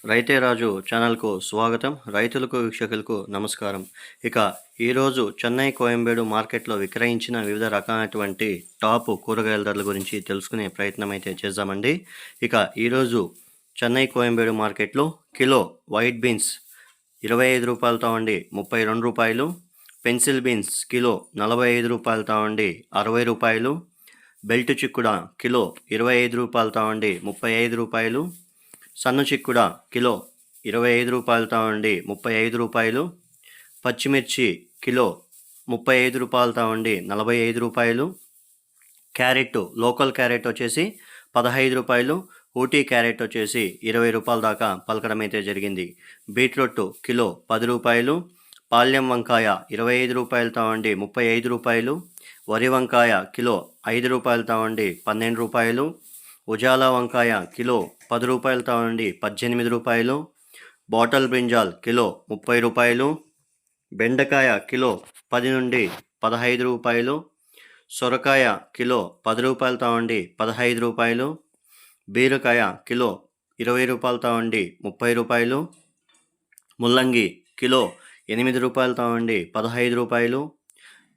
రైతే రాజు ఛానల్కు స్వాగతం. రైతులకు, వీక్షకులకు నమస్కారం. ఇక ఈరోజు చెన్నై, కోయంబేడు మార్కెట్లో విక్రయించిన వివిధ రకాలైనటువంటి టాప్ కూరగాయల ధరల గురించి తెలుసుకునే ప్రయత్నం అయితే చేద్దామండి. ఇక ఈరోజు చెన్నై, కోయంబేడు మార్కెట్లో కిలో వైట్ బీన్స్ 25 రూపాయలతో ఉండి 32 రూపాయలు, పెన్సిల్ బీన్స్ కిలో 45 రూపాయలతో ఉండి 60 రూపాయలు, బెల్ట్ చిక్కుడ కిలో 25 రూపాయలతో ఉండి 35 రూపాయలు, సన్ను చిక్కుడ కిలో 25 రూపాయలతో ఉండి 35 రూపాయలు, పచ్చిమిర్చి కిలో 35 రూపాయలతో ఉండి 45 రూపాయలు, క్యారెట్ లోకల్ క్యారెట్ వచ్చేసి 15 రూపాయలు, ఊటీ క్యారెట్ వచ్చేసి 20 రూపాయల దాకా పలకడం అయితే జరిగింది. బీట్రూట్ కిలో 10 రూపాయలు, పాల్యం వంకాయ 25 రూపాయలతో ఉండి 35 రూపాయలు, వరి వంకాయ కిలో 5 రూపాయలతో ఉండి 12 రూపాయలు, ఉజాలా వంకాయ కిలో 10 రూపాయలతో నుండి 18 రూపాయలు, బాటల్ బ్రింజాల్ కిలో 30 రూపాయలు, బెండకాయ కిలో 10 నుండి 15 రూపాయలు, సొరకాయ కిలో 10 రూపాయలతో ఉండి 15 రూపాయలు, బీరకాయ కిలో 20 రూపాయలతో ఉండి 30 రూపాయలు, ముల్లంగి కిలో 8 రూపాయలతో ఉండి 15 రూపాయలు,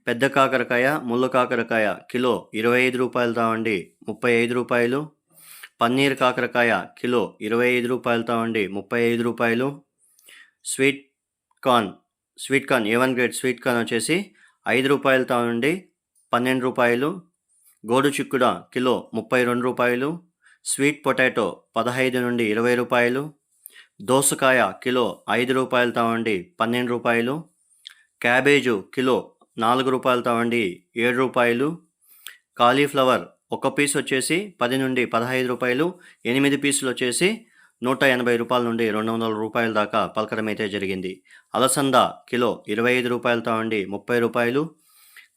పెద్ద కాకరకాయ ముళ్ళు కాకరకాయ కిలో 25 రూపాయలతో ఉండి 35 రూపాయలు, పన్నీర్ కాకరకాయ కిలో 25 రూపాయలతో ఉండి 35 రూపాయలు, sweet corn A1 grade sweet corn వచ్చేసి 5 రూపాయలతో నుండి 12 రూపాయలు, గోడు చిక్కుడ కిలో 32 రూపాయలు, స్వీట్ పొటాటో 15 నుండి 20 రూపాయలు, దోసకాయ కిలో 5 రూపాయలతో ఉండి 12 రూపాయలు, క్యాబేజు కిలో 4 రూపాయలతో ఉండి 7 రూపాయలు, కాలీఫ్లవర్ ఒక పీస్ వచ్చేసి 10 నుండి 15 రూపాయలు, 8 పీసులు వచ్చేసి 180 రూపాయల నుండి 200 రూపాయల దాకా పలకడం అయితే జరిగింది. అలసంద కిలో 25 రూపాయలతో ఉండి 30 రూపాయలు,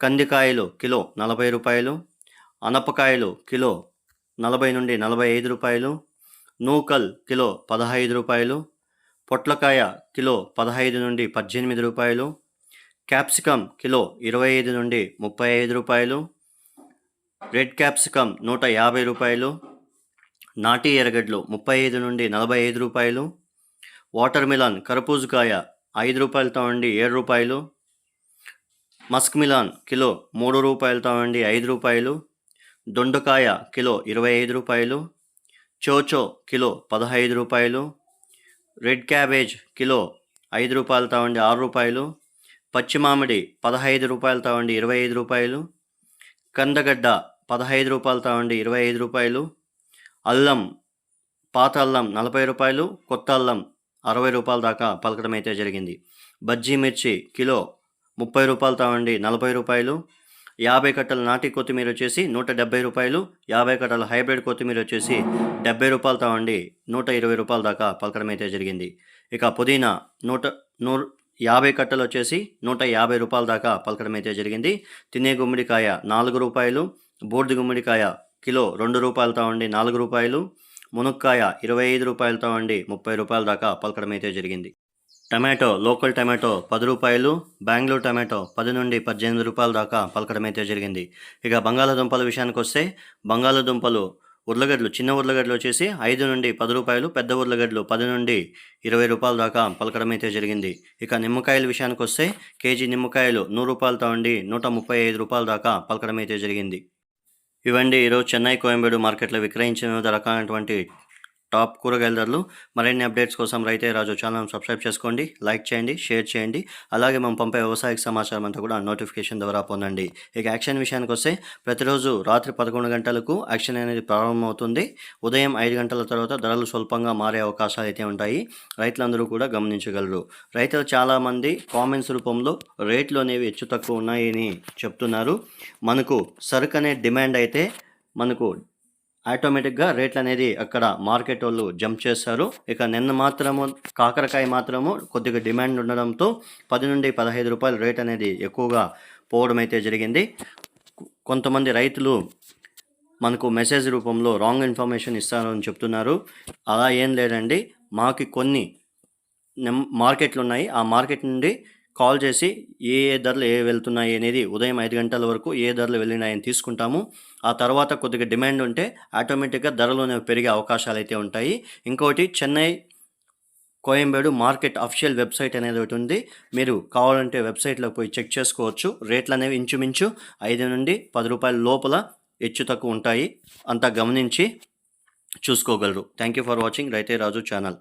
కందికాయలు కిలో 40 రూపాయలు, అనపకాయలు కిలో 40 నుండి 45 రూపాయలు, నూకల్ కిలో 15 రూపాయలు, పొట్లకాయ కిలో 15 నుండి 18 రూపాయలు, క్యాప్సికమ్ కిలో 25 నుండి 35 రూపాయలు, రెడ్ క్యాప్సికమ్ 150 రూపాయలు, నాటి ఎర్రగడ్డలు 35 నుండి 45 రూపాయలు, వాటర్ మిలాన్ కర్బూజకాయ 5 రూపాయలతో ఉండి 7 రూపాయలు, మస్క్ మిలాన్ కిలో 3 రూపాయలతో ఉండి 5 రూపాయలు, దొండకాయ కిలో 25 రూపాయలు, చోచో కిలో 15 రూపాయలు, రెడ్ క్యాబేజ్ కిలో 5 రూపాయలతో ఉండి 6 రూపాయలు, పచ్చి మామిడి 15 రూపాయలతో ఉండి 25 రూపాయలు, కందగడ్డ 15 రూపాయలతో ఉండి 25 రూపాయలు, అల్లం పాత అల్లం 40 రూపాయలు, కొత్త అల్లం 60 రూపాయల దాకా పలకడం అయితే జరిగింది. బజ్జీ మిర్చి కిలో 30 రూపాయలతో ఉండి 40 రూపాయలు, 50 కట్టల నాటి కొత్తిమీర వచ్చేసి 170 రూపాయలు, 50 కట్టల హైబ్రిడ్ కొత్తిమీర వచ్చేసి 70 రూపాయలతో ఉండి 120 రూపాయల దాకా పలకడం అయితే జరిగింది. ఇక పుదీనా 50 కట్టలు వచ్చేసి 150 రూపాయల దాకా పలకడం అయితే జరిగింది. తినే గుమ్మడికాయ 4 రూపాయలు, బూడిద గుమ్మడికాయ కిలో 2 రూపాయలతో ఉండి 4 రూపాయలు, మునక్కాయ 25 రూపాయలతో ఉండి 30 రూపాయల దాకా పలకడం అయితే జరిగింది. టమాటో లోకల్ టమాటో 10 రూపాయలు, బెంగళూరు టమాటో 10 నుండి 18 రూపాయల దాకా పలకడం అయితే జరిగింది. ఇక బంగాళాదుంపల విషయానికి వస్తే బంగాళాదుంపలు ఉర్లగడ్డలు చిన్న ఉర్లగడ్డలు వచ్చేసి 5 నుండి 10 రూపాయలు, పెద్ద ఉర్లగడ్డలు 10 నుండి 20 రూపాయల దాకా పలకడం అయితే జరిగింది. ఇక నిమ్మకాయల విషయానికి వస్తే కేజీ నిమ్మకాయలు 100 రూపాయలతో ఉండి 135 రూపాయల దాకా పలకడం అయితే జరిగింది. ఇవండి ఈరోజు చెన్నై, కోయంబేడు మార్కెట్లో విక్రయించిన వివిధ రకాలైనటువంటి టాప్ కూరగాయల ధరలు. మరిన్ని అప్డేట్స్ కోసం రైతే రాజు ఛానల్ సబ్స్క్రైబ్ చేసుకోండి, లైక్ చేయండి, షేర్ చేయండి. అలాగే మనం పంపే వ్యవసాయ సమాచారం అంతా కూడా నోటిఫికేషన్ ద్వారా పొందండి. ఇక యాక్షన్ విషయానికి వస్తే ప్రతిరోజు రాత్రి 11 గంటలకు యాక్షన్ అనేది ప్రారంభమవుతుంది. ఉదయం 5 గంటల తర్వాత ధరలు స్వల్పంగా మారే అవకాశాలు అయితే ఉంటాయి. రైతులందరూ కూడా గమనించగలరు. రైతులు చాలామంది కామెంట్స్ రూపంలో రేట్లు అనేవి హెచ్చు తక్కువ ఉన్నాయని చెప్తున్నారు. మనకు సరుకు అనే డిమాండ్ అయితే మనకు ఆటోమేటిక్గా రేట్లు అనేది అక్కడ మార్కెట్ వాళ్ళు జంప్ చేస్తారు. ఇక నిన్న మాత్రము కాకరకాయ మాత్రము కొద్దిగా డిమాండ్ ఉండడంతో 10 నుండి 15 రూపాయల రేట్ అనేది ఎక్కువగా పోవడం అయితే జరిగింది. కొంతమంది రైతులు మనకు మెసేజ్ రూపంలో రాంగ్ ఇన్ఫర్మేషన్ ఇస్తారని చెప్తున్నారు. అలా ఏం లేదండి, మాకు కొన్ని మార్కెట్లు ఉన్నాయి. ఆ మార్కెట్ నుండి కాల్ చేసి ఏ ధరలు వెళ్తున్నాయి అనేది ఉదయం 5 గంటల వరకు ఏ ధరలు వెళ్ళినాయని తీసుకుంటాము. ఆ తర్వాత కొద్దిగా డిమాండ్ ఉంటే ఆటోమేటిక్గా ధరలు అనేవి పెరిగే అవకాశాలు అయితే ఉంటాయి. ఇంకోటి Chennai Koyambedu market official website అనేది ఒకటి ఉంది. మీరు కావాలంటే వెబ్సైట్లోకి పోయి చెక్ చేసుకోవచ్చు. రేట్లు అనేవి ఇంచుమించు 5 నుండి 10 రూపాయల లోపల హెచ్చు తక్కువ ఉంటాయి. అంతా గమనించి చూసుకోగలరు. థ్యాంక్ యూ ఫర్ వాచింగ్ రైతే రాజు ఛానల్.